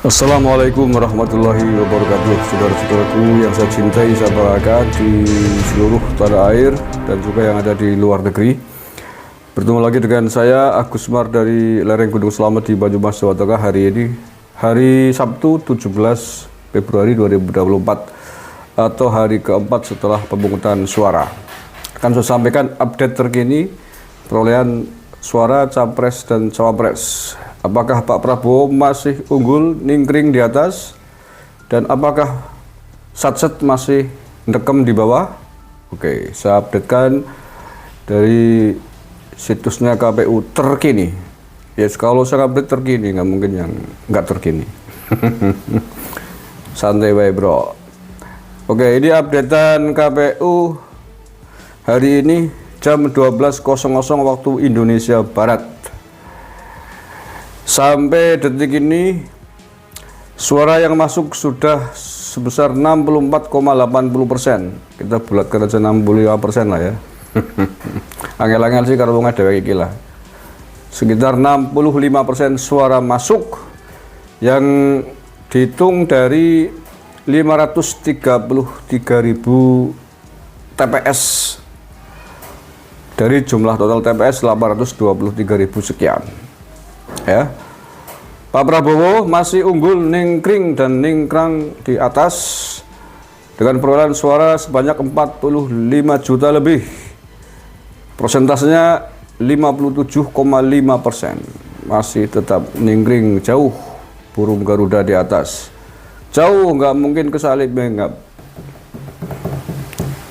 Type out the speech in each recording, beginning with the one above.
Assalamualaikum warahmatullahi wabarakatuh. Saudara-saudaraku yang saya cintai, saya banggakan di seluruh tanah air dan juga yang ada di luar negeri. Bertemu lagi dengan saya Agus Mar dari lereng Gunung Slamet di Banyumas, Jawa Tengah. Hari ini hari Sabtu 17 Februari 2024 atau hari keempat setelah pemungutan suara. Akan saya sampaikan update terkini perolehan suara Capres dan Cawapres. Apakah Pak Prabowo masih unggul ningkring di atas, dan apakah Satset masih ndekem di bawah? Oke, saya updatekan dari situsnya KPU terkini. Yes, kalau saya update terkini, nggak mungkin yang nggak terkini. Santai wae bro. Oke, ini updatean KPU hari ini jam 12.00 waktu Indonesia Barat. Sampai detik ini suara yang masuk sudah sebesar 64,80%. Kita bulatkan aja 65% lah ya. Angel-angel sih kalau ngomong dewek iki lah. Sekitar 65% suara masuk yang dihitung dari 533.000 TPS. Dari jumlah total TPS 823.000 sekian. Ya, Pak Prabowo masih unggul ningkring dan ningkrang di atas dengan perolehan suara sebanyak 45 juta lebih. Persentasenya 57,5%. Masih tetap ningkring jauh burung Garuda di atas. Jauh, nggak mungkin kesalip, nggak.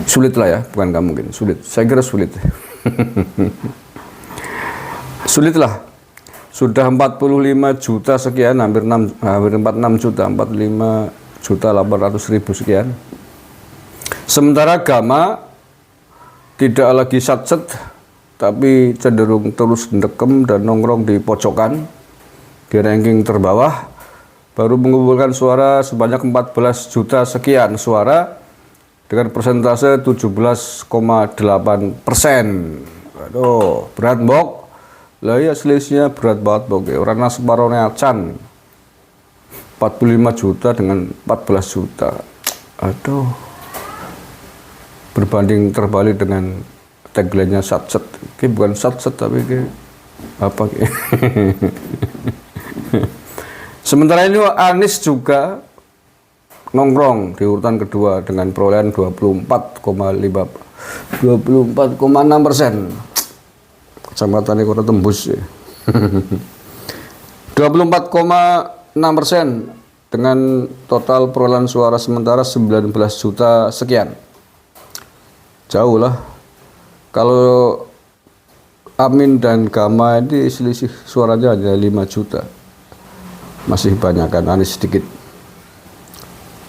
Sulit lah ya, bukan nggak mungkin, sulit. Saya kira sulit. Sulit lah. Sudah 45 juta sekian, hampir 46 juta, 45 juta 800.000 sekian. Sementara Gama tidak lagi satset, tapi cenderung terus ndekem dan nongkrong di pojokan, di ranking terbawah, baru mengumpulkan suara sebanyak 14 juta sekian suara dengan persentase 17,8%. Aduh, berat mbok. Lah ya, selisihnya berat banget pokoknya. Orang separohnya acan 45 juta dengan 14 juta. Aduh, berbanding terbalik dengan tagline-nya Satset. Ini bukan Satset tapi ini apa? Sementara ini Anies juga nongkrong di urutan kedua dengan perolehan 24,6%. Kecamatan ini kota tembus ya. 24,6% dengan total perolehan suara sementara 19 juta sekian. Jauh lah. Kalau Amin dan Gama ini selisih suaranya hanya 5 juta. Masih banyak kan, Anies sedikit.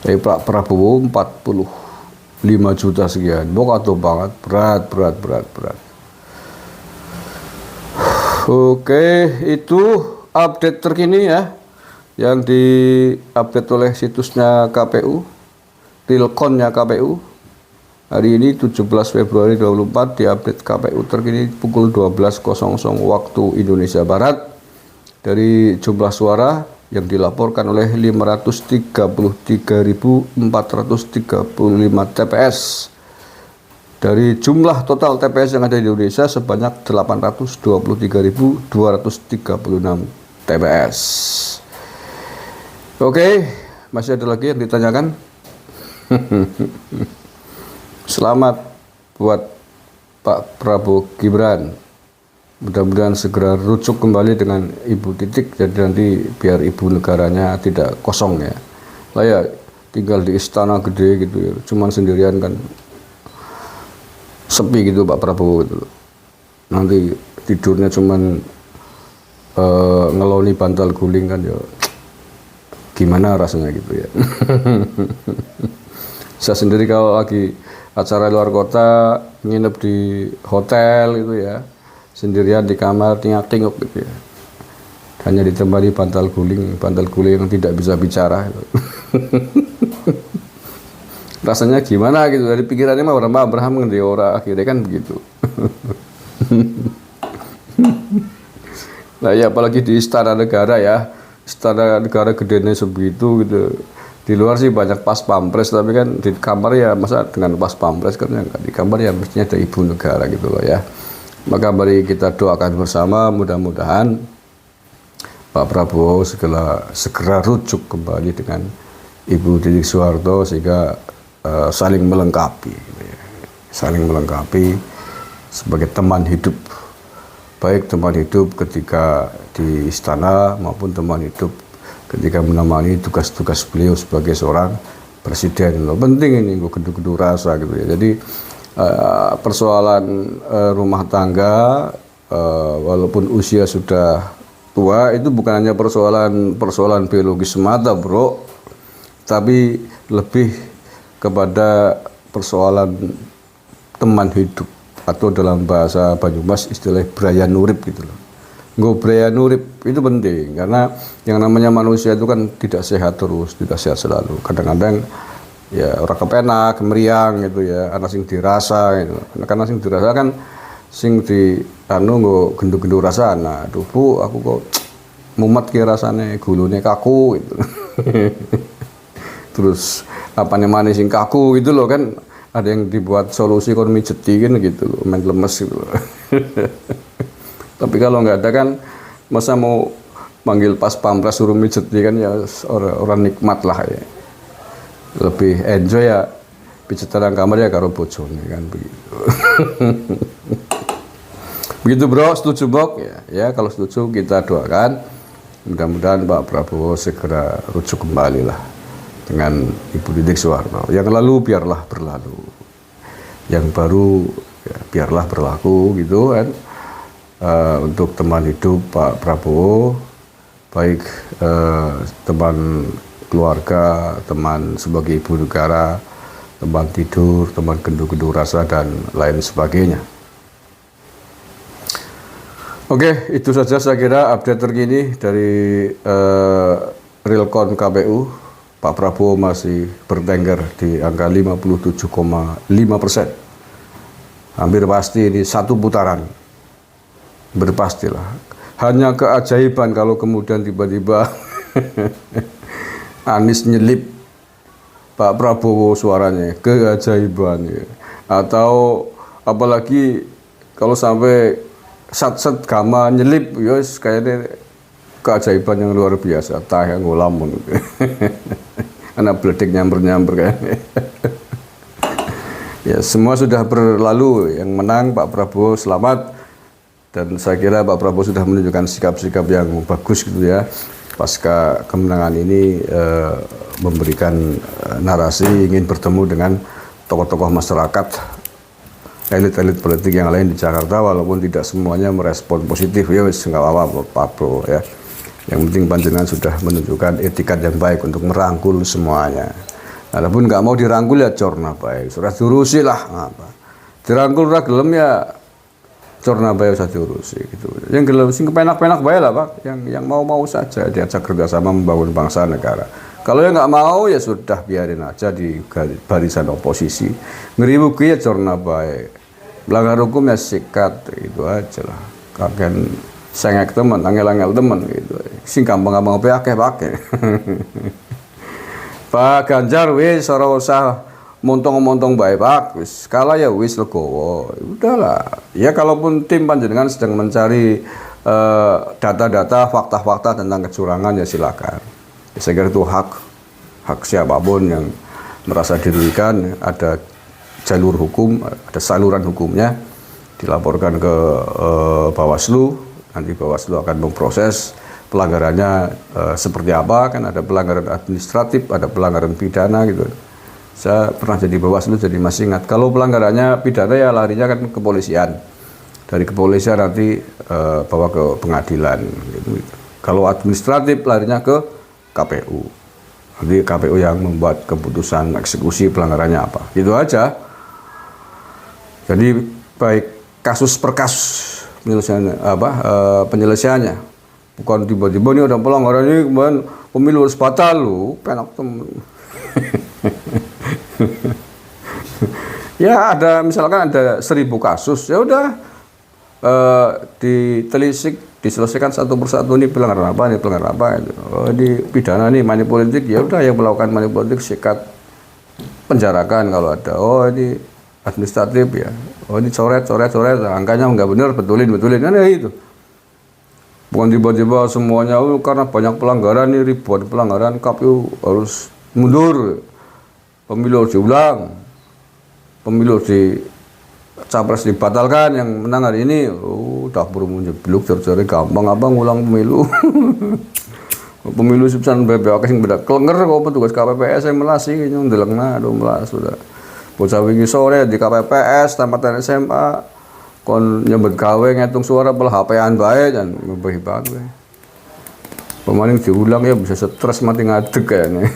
Tapi Pak Prabowo 45 juta sekian. Bokato banget, berat. Oke, itu update terkini ya, yang diupdate oleh situsnya KPU, Realconnya KPU. Hari ini 17 Februari 2024 diupdate KPU terkini pukul 12.00 waktu Indonesia Barat. Dari jumlah suara yang dilaporkan oleh 533.435 TPS. Dari jumlah total TPS yang ada di Indonesia sebanyak 823.236 TPS. Oke, masih ada lagi yang ditanyakan? Selamat buat Pak Prabowo Gibran. Mudah-mudahan segera rujuk kembali dengan Ibu Titik, jadi nanti biar ibu negaranya tidak kosong ya. Lah ya, tinggal di istana gede gitu ya, cuman sendirian kan. Sepi gitu Pak Prabowo gitu. Nanti tidurnya cuman ngeloni bantal guling kan ya. Gimana rasanya gitu ya. Saya sendiri kalau lagi acara luar kota, nginep di hotel gitu ya, sendirian di kamar tingak-tinguk gitu ya. Hanya ditemani bantal guling yang tidak bisa bicara gitu. Rasanya gimana gitu, dari pikirannya mah orang Abraham ngendi ora, akhirnya kan begitu. Nah ya, apalagi di istana negara ya, istana negara gedenya sebegitu gitu. Di luar sih banyak pas pampres, tapi kan di kamar ya masa dengan pas pampres kan ya di kamar ya mestinya ada ibu negara gitu loh ya. Maka mari kita doakan bersama, mudah-mudahan Pak Prabowo segera rujuk kembali dengan Ibu Titik Soeharto sehingga saling melengkapi gitu ya. Saling melengkapi sebagai teman hidup, baik teman hidup ketika di istana maupun teman hidup ketika menemani tugas-tugas beliau sebagai seorang presiden. Loh, penting ini gue gendu-gendu rasa gitu ya. Jadi persoalan rumah tangga walaupun usia sudah tua itu bukan hanya persoalan biologis semata, bro, tapi lebih kepada persoalan teman hidup atau dalam bahasa Banyumas istilah braya nurip gitu loh. Braya nurip itu penting karena yang namanya manusia itu kan tidak sehat terus, tidak sehat selalu. Kadang-kadang ya orang kepenak, meriang gitu ya, ana sing dirasa gitu. Karena sing dirasa kan sing di nggo gendu-gendu rasa. Nah, aduh Bu, aku kok mumet ki rasane, gulune kaku gitu. Terus apane maneh sing kaku gitu loh kan, ada yang dibuat solusi kon mijeti kan gitu loh, main lemes gitu loh. Tapi kalau nggak ada kan masa mau manggil pas pampres suruh mijeti kan ya orang nikmat lah ya. Lebih enjoy ya pijetan kamar ya karo bojone kan begitu. Begitu bro, setuju Bok? Ya kalau setuju kita doakan mudah-mudahan Pak Prabowo segera rujuk kembali lah dengan Ibu Titik Soeharto. Yang lalu biarlah berlalu, yang baru ya, biarlah berlaku gitu kan. Untuk teman hidup Pak Prabowo, baik teman keluarga, teman sebagai ibu negara, teman tidur, teman gendu-gendu rasa, dan lain sebagainya. Oke, itu saja saya kira update terkini dari Realcon KPU. Pak Prabowo masih bertengger di angka 57,5%. Hampir pasti ini satu putaran. Berpastilah. Hanya keajaiban kalau kemudian tiba-tiba Anies nyelip Pak Prabowo suaranya, keajaiban ya. Atau apalagi kalau sampai sat-sat gama nyelip, yos kayaknya keajaiban yang luar biasa, tah yang ngulamun. Anak beledek nyamper-nyamper kayaknya. Ya, semua sudah berlalu, yang menang Pak Prabowo, selamat. Dan saya kira Pak Prabowo sudah menunjukkan sikap-sikap yang bagus gitu ya. Pasca kemenangan ini memberikan narasi ingin bertemu dengan tokoh-tokoh masyarakat, elit-elit politik yang lain di Jakarta, walaupun tidak semuanya merespon positif ya, wis nggak apa-apa Pak Prabowo ya. Yang penting panjenengan sudah menunjukkan etikat yang baik untuk merangkul semuanya. Adapun nggak mau dirangkul ya corna baik, sudah diurusi lah apa. Dirangkul ora gelem ya corna bae usah diurusi gitu. Yang gelem sing kepenak-penak bae lah Pak, yang mau-mau saja diajak kerjasama membangun bangsa negara. Kalau yang nggak mau ya sudah biarin aja di barisan oposisi. Ngeribuki ya corna bae. Melanggar hukum ya sikat, itu aja lah. Kaken sengek temen, angel-angel temen gitu. Sing gampang-gampang akeh pakai. Pak Ganjar wis ora usah montong-montong bae Pak, wis kalah ya wis legowo. Udahlah. Ya kalaupun tim panjenengan sedang mencari data-data, fakta-fakta tentang kecurangan ya silakan. Saya kira itu hak siapapun yang merasa dirugikan, ada jalur hukum, ada saluran hukumnya, dilaporkan ke Bawaslu, nanti Bawaslu akan memproses pelanggarannya seperti apa, kan ada pelanggaran administratif, ada pelanggaran pidana gitu. Saya pernah jadi Bawaslu, jadi masih ingat. Kalau pelanggarannya pidana ya larinya kan ke kepolisian. Dari kepolisian nanti bawa ke pengadilan. Gitu. Kalau administratif larinya ke KPU. Nanti KPU yang membuat keputusan eksekusi pelanggarannya apa. Gitu aja. Jadi baik kasus per kasus penyelesaiannya. Bukan tiba-tiba ini ada pelanggaran ini kemudian pemilu harus batal lu, penak temen. Ya ada misalkan ada 1000 kasus, ya udah ditelisik diselesaikan satu persatu, nih pelanggaran apa, nih pelanggaran apa gitu. Oh, di pidana nih money politik, ya udah yang melakukan money politik sikat penjarakan kalau ada. Oh ini administratif ya, oh ini coret angkanya nggak benar, betulin kan ya itu. Bukan tiba-tiba semuanya karena banyak pelanggaran nih, ribuan pelanggaran, KPU harus mundur, pemilu harus diulang, pemilu di capres dibatalkan, yang menang hari ini. Udah buru nyebluk cari gampang apa ngulang pemilu. Pemilu subsan BPK sing beda klenger kok petugas KPPS yang melasi nyong delengna do melas sudah. Bocah wingi sore di KPPS tamatan SMA kon nyebut gawe ngitung suara belah HP-an bae jan ngebih banget. Pemaning diulang ya bisa stres mati ngadeg kayaknya.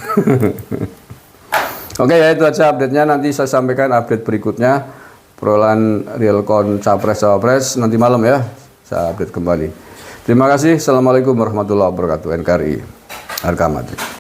Oke ya, itu aja update-nya, nanti saya sampaikan update berikutnya perolehan realcon capres-cawapres nanti malam ya, saya update kembali. Terima kasih. Assalamualaikum warahmatullahi wabarakatuh. NKRI harga mati.